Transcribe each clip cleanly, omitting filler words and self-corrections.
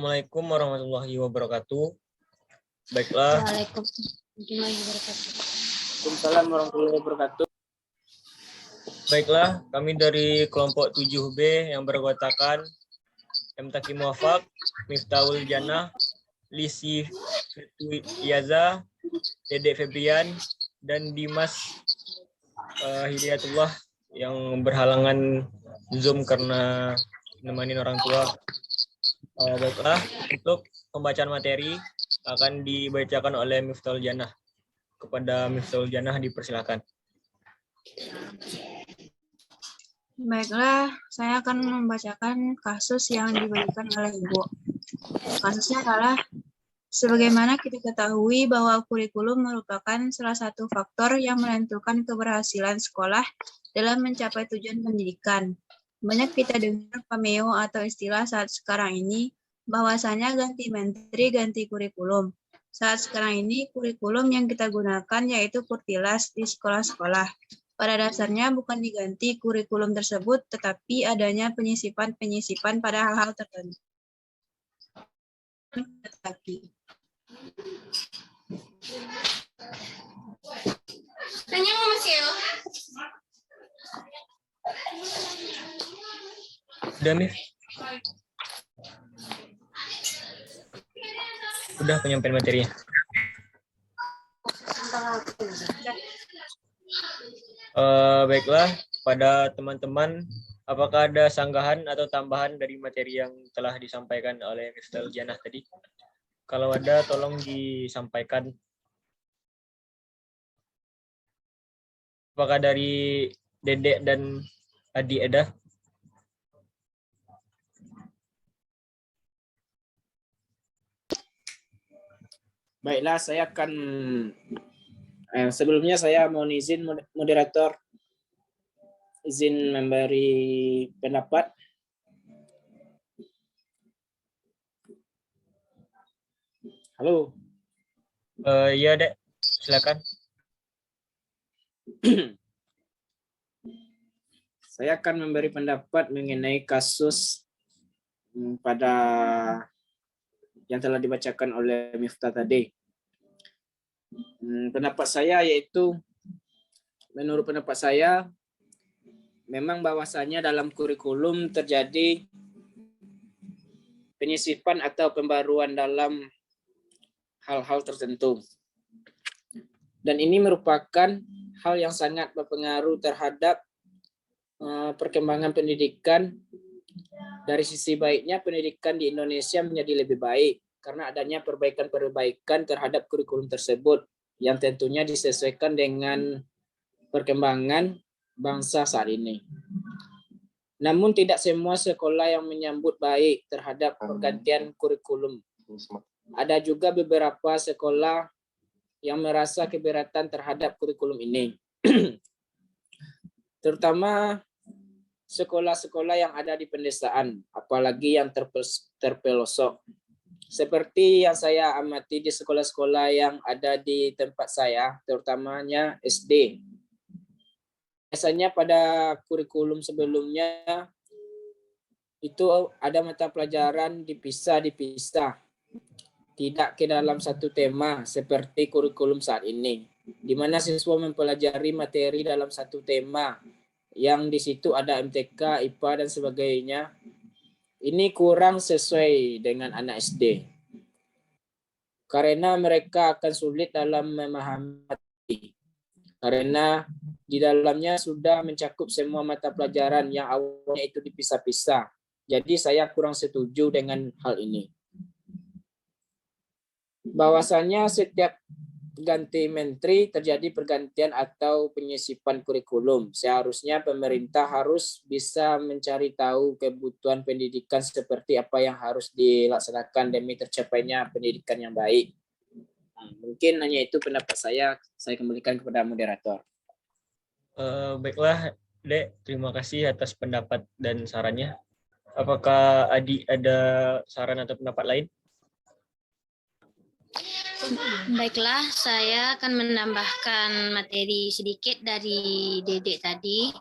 Assalamualaikum warahmatullahi wabarakatuh. Baiklah. Waalaikumsalam warahmatullahi wabarakatuh. Waalaikumsalam warahmatullahi wabarakatuh. Baiklah, kami dari kelompok 7B yang beranggotakan Mtaki Muafak, Miftahul Jannah, Lisi Yaza, Dede Febrian, dan Dimas Hidayatullah yang berhalangan Zoom karena nemenin orang tua. Baiklah, untuk pembacaan materi akan dibacakan oleh Miftahul Jannah. Kepada Miftahul Jannah dipersilakan. Baiklah, saya akan membacakan kasus yang diberikan oleh Ibu. Kasusnya adalah, sebagaimana kita ketahui bahwa kurikulum merupakan salah satu faktor yang menentukan keberhasilan sekolah dalam mencapai tujuan pendidikan. Banyak kita dengar pameo atau istilah saat sekarang ini, bahwasanya ganti menteri, ganti kurikulum. Saat sekarang ini, kurikulum yang kita gunakan yaitu Kurtilas di sekolah-sekolah. Pada dasarnya bukan diganti kurikulum tersebut, tetapi adanya penyisipan-penyisipan pada hal-hal tertentu. Udah, Mif? Udah penyampaian materinya. Baiklah, pada teman-teman, apakah ada sanggahan atau tambahan dari materi yang telah disampaikan oleh Miftahul Jannah tadi? Kalau ada, tolong disampaikan. Apakah dari Dedek dan Adi ada? Baiklah, saya akan sebelumnya saya mohon izin moderator, izin memberi pendapat. Halo. Iya, Dek. Silakan. Saya akan memberi pendapat mengenai kasus pada yang telah dibacakan oleh Miftah tadi. Pendapat saya yaitu, menurut pendapat saya, memang bahwasanya dalam kurikulum terjadi penyisipan atau pembaruan dalam hal-hal tertentu. Dan ini merupakan hal yang sangat berpengaruh terhadap perkembangan pendidikan. Dari sisi baiknya, pendidikan di Indonesia menjadi lebih baik karena adanya perbaikan-perbaikan terhadap kurikulum tersebut yang tentunya disesuaikan dengan perkembangan bangsa saat ini. Namun tidak semua sekolah yang menyambut baik terhadap pergantian kurikulum. Ada juga beberapa sekolah yang merasa keberatan terhadap kurikulum ini. Terutama sekolah-sekolah yang ada di pedesaan, apalagi yang terpelosok. Seperti yang saya amati di sekolah-sekolah yang ada di tempat saya, terutamanya SD. Biasanya pada kurikulum sebelumnya itu ada mata pelajaran dipisah-dipisah, tidak ke dalam satu tema seperti kurikulum saat ini, di mana siswa mempelajari materi dalam satu tema yang di situ ada MTK, IPA dan sebagainya. Ini kurang sesuai dengan anak SD. Karena mereka akan sulit dalam memahami. Karena di dalamnya sudah mencakup semua mata pelajaran yang awalnya itu dipisah-pisah. Jadi saya kurang setuju dengan hal ini. Bahwasanya setiap ganti menteri terjadi pergantian atau penyisipan kurikulum. Seharusnya pemerintah harus bisa mencari tahu kebutuhan pendidikan seperti apa yang harus dilaksanakan demi tercapainya pendidikan yang baik. Mungkin hanya itu pendapat saya kembalikan kepada moderator. Baiklah, Dek. Terima kasih atas pendapat dan sarannya. Apakah Adi ada saran atau pendapat lain? Baiklah, saya akan menambahkan materi sedikit dari Dedek tadi,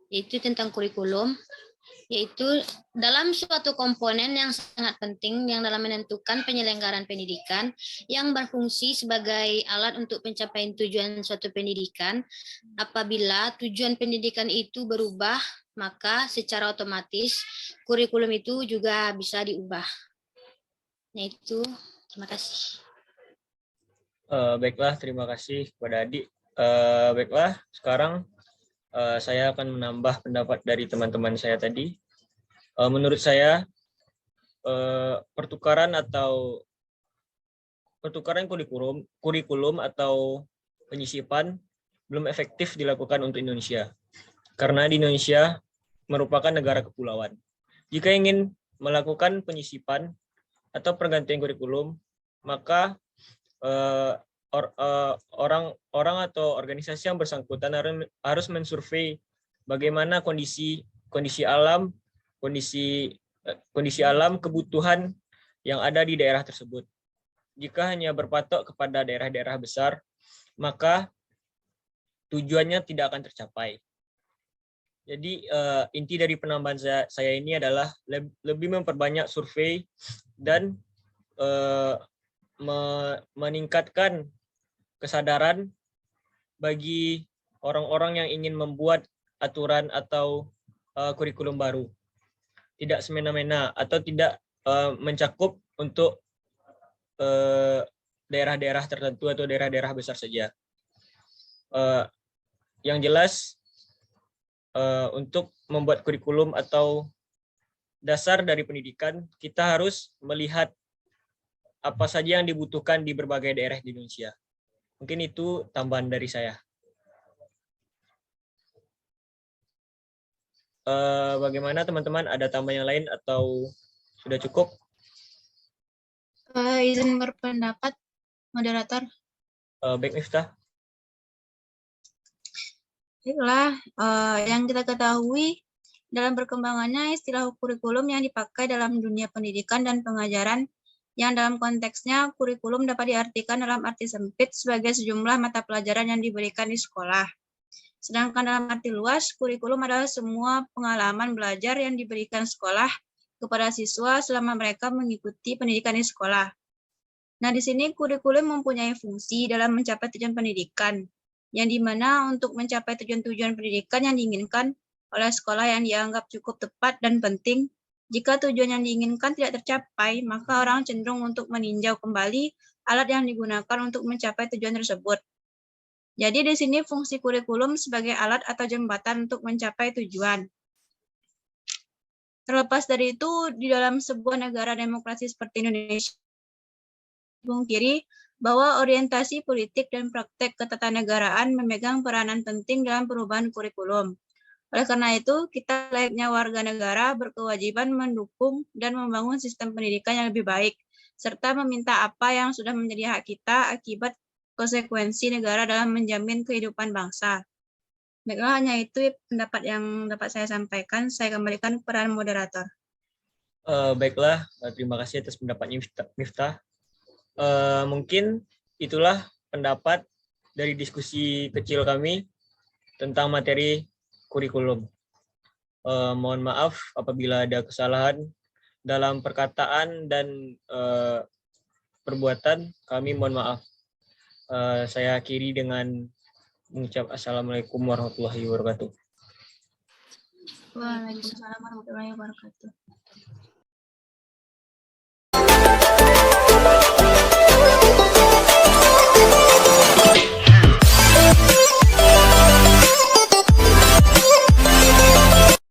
yaitu tentang kurikulum. yaitu dalam suatu komponen yang sangat penting yang dalam menentukan penyelenggaraan pendidikan yang berfungsi sebagai alat untuk pencapaian tujuan suatu pendidikan. Apabila tujuan pendidikan itu berubah, maka secara otomatis kurikulum itu juga bisa diubah. Nah itu, terima kasih. Baiklah, terima kasih kepada Adik. Baiklah, sekarang saya akan menambah pendapat dari teman-teman saya tadi. Menurut saya, pertukaran kurikulum atau penyisipan belum efektif dilakukan untuk Indonesia. Karena di Indonesia merupakan negara kepulauan. Jika ingin melakukan penyisipan atau pergantian kurikulum, maka orang atau organisasi yang bersangkutan harus mensurvei bagaimana kondisi alam, kondisi alam kebutuhan yang ada di daerah tersebut. Jika hanya berpatok kepada daerah-daerah besar, maka tujuannya tidak akan tercapai. Jadi inti dari penambahan saya ini adalah lebih memperbanyak survei dan meningkatkan kesadaran bagi orang-orang yang ingin membuat aturan atau kurikulum baru. Tidak semena-mena atau tidak mencakup untuk daerah-daerah tertentu atau daerah-daerah besar saja. Yang jelas, untuk membuat kurikulum atau dasar dari pendidikan, kita harus melihat apa saja yang dibutuhkan di berbagai daerah di Indonesia. Mungkin itu tambahan dari saya. Bagaimana teman-teman? Ada tambahan yang lain atau sudah cukup? Izin berpendapat, moderator. Baik, Miftah. Baiklah, yang kita ketahui dalam perkembangannya istilah kurikulum yang dipakai dalam dunia pendidikan dan pengajaran yang dalam konteksnya kurikulum dapat diartikan dalam arti sempit sebagai sejumlah mata pelajaran yang diberikan di sekolah. Sedangkan dalam arti luas, kurikulum adalah semua pengalaman belajar yang diberikan sekolah kepada siswa selama mereka mengikuti pendidikan di sekolah. Nah, di sini kurikulum mempunyai fungsi dalam mencapai tujuan pendidikan, yang dimana untuk mencapai tujuan-tujuan pendidikan yang diinginkan oleh sekolah yang dianggap cukup tepat dan penting. Jika tujuan yang diinginkan tidak tercapai, maka orang cenderung untuk meninjau kembali alat yang digunakan untuk mencapai tujuan tersebut. Jadi di sini fungsi kurikulum sebagai alat atau jembatan untuk mencapai tujuan. Terlepas dari itu, di dalam sebuah negara demokrasi seperti Indonesia, pungkiri bahwa orientasi politik dan praktek ketatanegaraan memegang peranan penting dalam perubahan kurikulum. Oleh karena itu, kita layaknya warga negara berkewajiban mendukung dan membangun sistem pendidikan yang lebih baik, serta meminta apa yang sudah menjadi hak kita akibat konsekuensi negara dalam menjamin kehidupan bangsa. Baiklah, hanya itu pendapat yang dapat saya sampaikan. Saya kembalikan ke peran moderator. Baiklah, terima kasih atas pendapatnya Miftah. Mungkin itulah pendapat dari diskusi kecil kami tentang materi kurikulum. Mohon maaf apabila ada kesalahan dalam perkataan dan perbuatan, kami mohon maaf. Saya akhiri dengan mengucap Assalamualaikum warahmatullahi wabarakatuh. Waalaikumsalam warahmatullahi wabarakatuh.